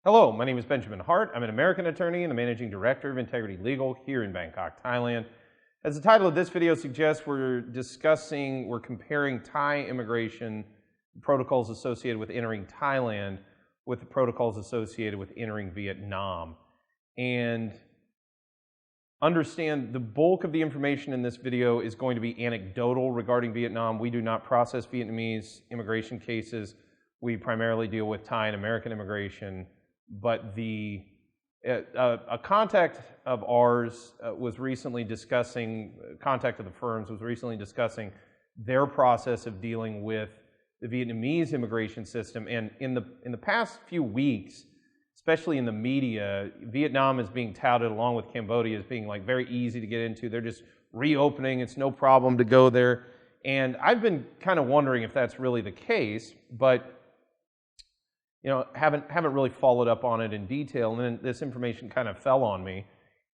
Hello, my name is Benjamin Hart. I'm an American attorney and the Managing Director of Integrity Legal here in Bangkok, Thailand. As the title of this video suggests, we're comparing Thai immigration protocols associated with entering Thailand with the protocols associated with entering Vietnam. And understand the bulk of the information in this video is going to be anecdotal regarding Vietnam. We do not process Vietnamese immigration cases. We primarily deal with Thai and American immigration. But a contact of ours was recently discussing, contact of the firms was recently discussing their process of dealing with the Vietnamese immigration system. And in the past few weeks, especially in the media, Vietnam is being touted along with Cambodia as being like very easy to get into. They're just reopening. It's no problem to go there. And I've been kind of wondering if that's really the case, but haven't really followed up on it in detail. And then this information kind of fell on me,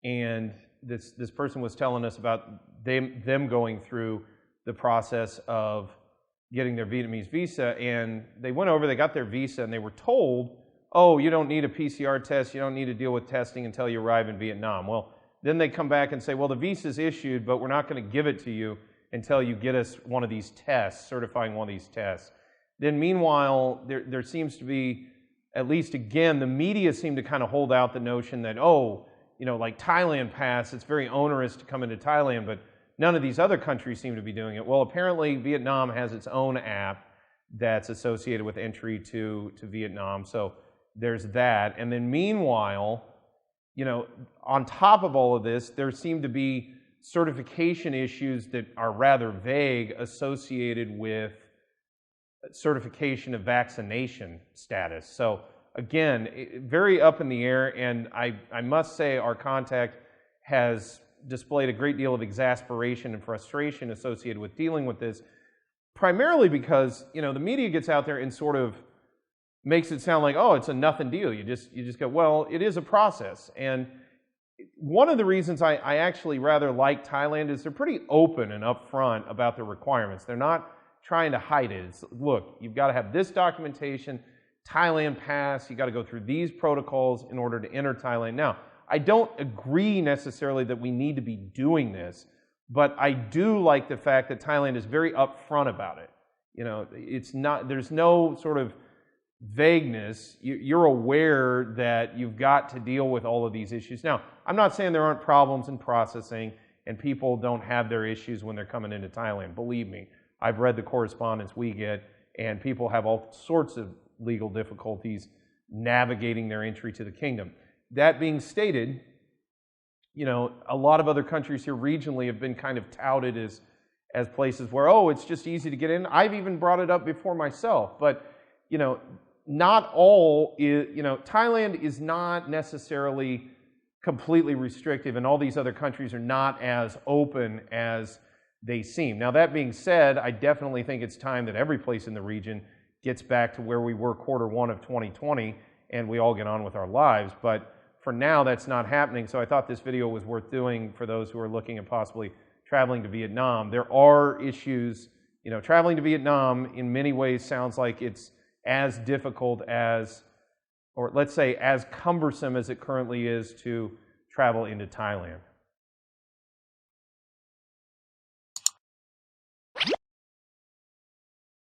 and this person was telling us about them going through the process of getting their Vietnamese visa, and they went over, they got their visa, and they were told, oh, you don't need a PCR test, you don't need to deal with testing until you arrive in Vietnam. Well, then they come back and say, well, the visa's issued, but we're not going to give it to you until you get us one of these tests, certifying one of these tests. Then meanwhile, there seems to be, at least again, the media seem to kind of hold out the notion that, like Thailand passed, it's very onerous to come into Thailand, but none of these other countries seem to be doing it. Well, apparently Vietnam has its own app that's associated with entry to Vietnam, so there's that. And then meanwhile, on top of all of this, there seem to be certification issues that are rather vague associated with certification of vaccination status. So again, very up in the air, and I must say our contact has displayed a great deal of exasperation and frustration associated with dealing with this, primarily because the media gets out there and sort of makes it sound like, oh, it's a nothing deal. You just go, well, it is a process. And one of the reasons I actually rather like Thailand is they're pretty open and upfront about their requirements. They're not trying to hide it. It's, look, you've got to have this documentation, Thailand pass, you got to go through these protocols in order to enter Thailand. Now, I don't agree necessarily that we need to be doing this, but I do like the fact that Thailand is very upfront about it. It's not, there's no sort of vagueness. You're aware that you've got to deal with all of these issues. Now, I'm not saying there aren't problems in processing and people don't have their issues when they're coming into Thailand. Believe me, I've read the correspondence we get, and people have all sorts of legal difficulties navigating their entry to the kingdom. That being stated, a lot of other countries here regionally have been kind of touted as places where, oh, it's just easy to get in. I've even brought it up before myself, but, not all is, Thailand is not necessarily completely restrictive, and all these other countries are not as open as they seem. Now, that being said, I definitely think it's time that every place in the region gets back to where we were Q1 of 2020 and we all get on with our lives. But for now, that's not happening. So I thought this video was worth doing for those who are looking at possibly traveling to Vietnam. There are issues, traveling to Vietnam in many ways sounds like it's as difficult as, or let's say as cumbersome as it currently is to travel into Thailand.